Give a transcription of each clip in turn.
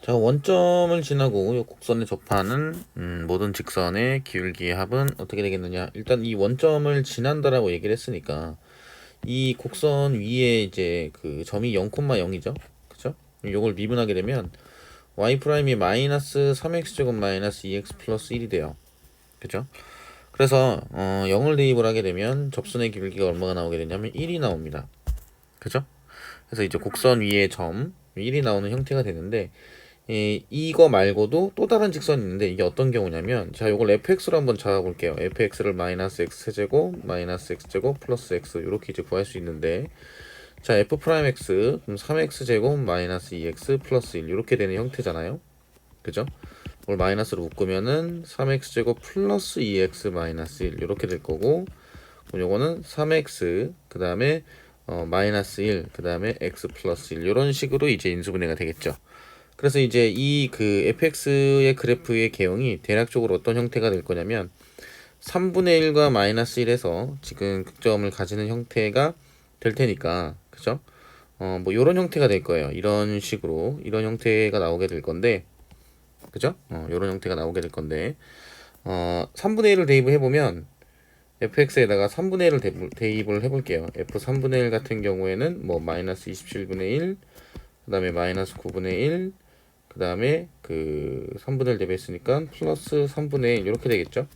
자, 원점을 지나고 이 곡선에 접하는 모든 직선의 기울기의 합은 어떻게 되겠느냐? 일단 이 원점을 지난다라고 얘기를 했으니까 이 곡선 위에 이제 그 점이 0,0이죠. 그죠? 이걸 미분하게 되면 y 프라임이 마이너스 3x 제곱 마이너스 2x 플러스 1이 돼요. 그죠? 그래서 0을 대입을 하게 되면 접선의 기울기가 얼마가 나오게 되냐면 1이 나옵니다. 그죠? 그래서 이제 곡선 위에 점 1이 나오는 형태가 되는데 이거 말고도 또 다른 직선이 있는데 이게 어떤 경우냐면, 자, 요걸 fx로 한번 잡아볼게요. fx를 마이너스 x 세제곱 마이너스 x 제곱 플러스 x 이렇게 이제 구할 수 있는데, 자, f 프라임 x 그럼 3x 제곱 마이너스 2x 플러스 1 이렇게 되는 형태잖아요. 그죠? 이걸 마이너스로 묶으면은 3x 제곱 플러스 2x 마이너스 1 이렇게 될 거고, 그럼 요거는 3x 그 다음에 마이너스 1 그 다음에 x 플러스 1 이런 식으로 이제 인수분해가 되겠죠. 그래서 이제 이 그 fx의 그래프의 개형이 대략적으로 어떤 형태가 될 거냐면 3분의 1과 마이너스 1에서 지금 극점을 가지는 형태가 될 테니까, 그죠? 뭐 요런 형태가 될 거예요. 이런 식으로 이런 형태가 나오게 될 건데, 그죠? 요런 형태가 나오게 될 건데 3분의 1을 대입을 해보면 fx에다가 3분의 1을 대입을 해볼게요. f 3분의 1 같은 경우에는 뭐 마이너스 27분의 1, 그 다음에 마이너스 9분의 1, 그 다음에 그 3분의 1 대비했으니까 플러스 3분의 1 이렇게 되겠죠.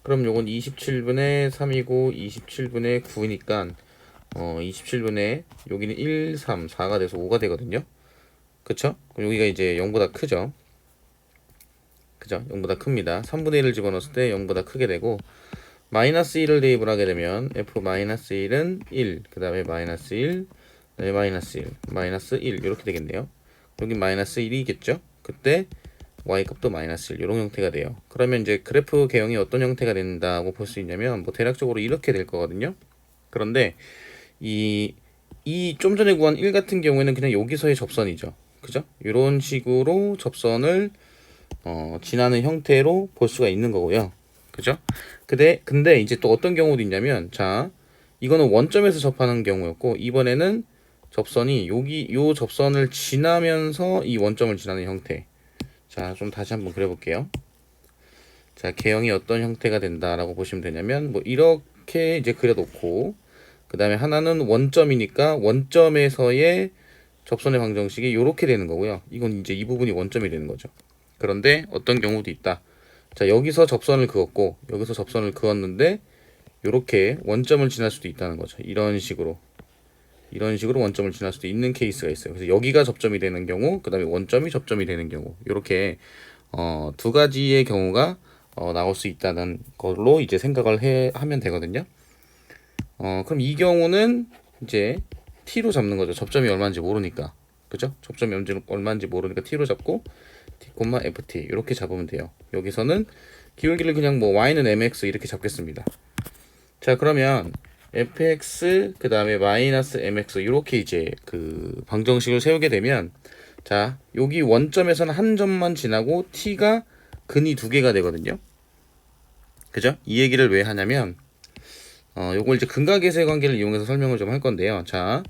그럼 요건 27분의 3이고 27분의 9이니까 27분의 여기는 1, 3, 4가 돼서 5가 되거든요. 그쵸? 그럼 여기가 이제 0보다 크죠. 그죠? 0보다 큽니다. 3분의 1을 집어넣었을 때 0보다 크게 되고, 마이너스 1을 대입을 하게 되면 f 마이너스 1은 1, 그 다음에 마이너스 1, 네, 마이너스 1, 마이너스 1 이렇게 되겠네요. 여기 마이너스 1이겠죠? 그때 y값도 마이너스 1 이런 형태가 돼요. 그러면 이제 그래프 개형이 어떤 형태가 된다고 볼 수 있냐면 뭐 대략적으로 이렇게 될 거거든요. 그런데 이 좀 전에 구한 1 같은 경우에는 그냥 여기서의 접선이죠. 그죠? 이런 식으로 접선을 지나는 형태로 볼 수가 있는 거고요. 그죠? 근데 이제 또 어떤 경우도 있냐면, 자, 이거는 원점에서 접하는 경우였고, 이번에는 접선이 요 접선을 지나면서 이 원점을 지나는 형태. 자, 좀 다시 한번 그려볼게요. 자, 개형이 어떤 형태가 된다라고 보시면 되냐면, 뭐 이렇게 이제 그려놓고, 그 다음에 하나는 원점이니까 원점에서의 접선의 방정식이 이렇게 되는 거고요. 이건 이제 이 부분이 원점이 되는 거죠. 그런데 어떤 경우도 있다. 자, 여기서 접선을 그었고 여기서 접선을 그었는데 이렇게 원점을 지날 수도 있다는 거죠. 이런 식으로 원점을 지날 수도 있는 케이스가 있어요. 그래서 여기가 접점이 되는 경우, 그 다음에 원점이 접점이 되는 경우, 이렇게 두 가지의 경우가 나올 수 있다는 걸로 이제 생각을 하면 되거든요. 그럼 이 경우는 이제 t로 잡는 거죠. 접점이 얼마인지 모르니까. 그죠? 접점이 얼마인지 모르니까 t로 잡고 t, ft 이렇게 잡으면 돼요. 여기서는 기울기를 그냥 뭐 y는 mx 이렇게 잡겠습니다. 자, 그러면 fx 그 다음에 마이너스 mx 이렇게 이제 그 방정식을 세우게 되면, 자, 여기 원점에서는 한 점만 지나고 t가 근이 두 개가 되거든요. 그죠? 이 얘기를 왜 하냐면 요걸 이제 근각계수의 관계를 이용해서 설명을 좀 할 건데요. 자,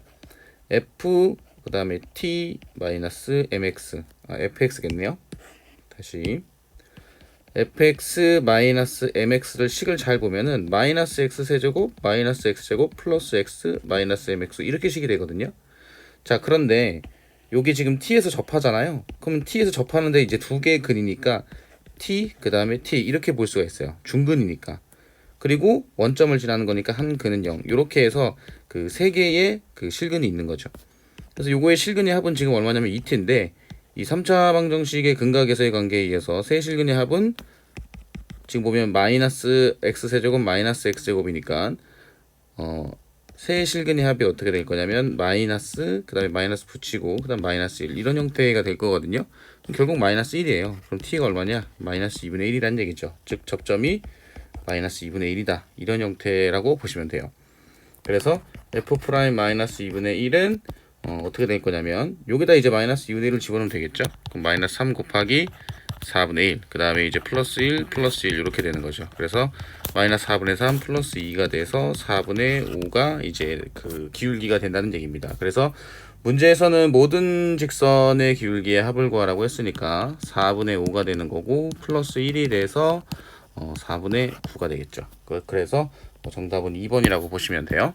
f 그 다음에 t 마이너스 mx fx겠네요. 다시 fx 마이너스 mx를 식을 잘 보면은 마이너스 x 세제곱 마이너스 x 제곱 플러스 x 마이너스 mx 이렇게 식이 되거든요. 자, 그런데 요게 지금 t에서 접하잖아요. 그럼 t에서 접하는데 이제 두 개의 근이니까 t 그 다음에 t 이렇게 볼 수가 있어요. 중근이니까. 그리고 원점을 지나는 거니까 한 근은 0. 이렇게 해서 그 세 개의 그 실근이 있는 거죠. 그래서 요거의 실근의 합은 지금 얼마냐면 2t인데, 이 3차 방정식의 근각에서의 관계에 의해서 세 실근의 합은 지금 보면 마이너스 x세제곱 마이너스 x제곱이니까 세 실근의 합이 어떻게 될 거냐면 마이너스 그 다음에 마이너스 붙이고 그 다음 마이너스 1 이런 형태가 될 거거든요. 결국 마이너스 1이에요. 그럼 t가 얼마냐? 마이너스 2분의 1이라는 얘기죠. 즉 접점이 마이너스 2분의 1이다. 이런 형태라고 보시면 돼요. 그래서 f 프라임 마이너스 2분의 1은 어떻게 될 거냐면, 여기다 이제 마이너스 2분의 1을 집어넣으면 되겠죠. 그럼 마이너스 3 곱하기 4분의 1, 그 다음에 이제 플러스 1 플러스 1 이렇게 되는 거죠. 그래서 마이너스 4분의 3 플러스 2가 돼서 4분의 5가 이제 그 기울기가 된다는 얘기입니다. 그래서 문제에서는 모든 직선의 기울기의 합을 구하라고 했으니까 4분의 5가 되는 거고 플러스 1이 돼서 4분의 9가 되겠죠. 그래서 정답은 2번이라고 보시면 돼요.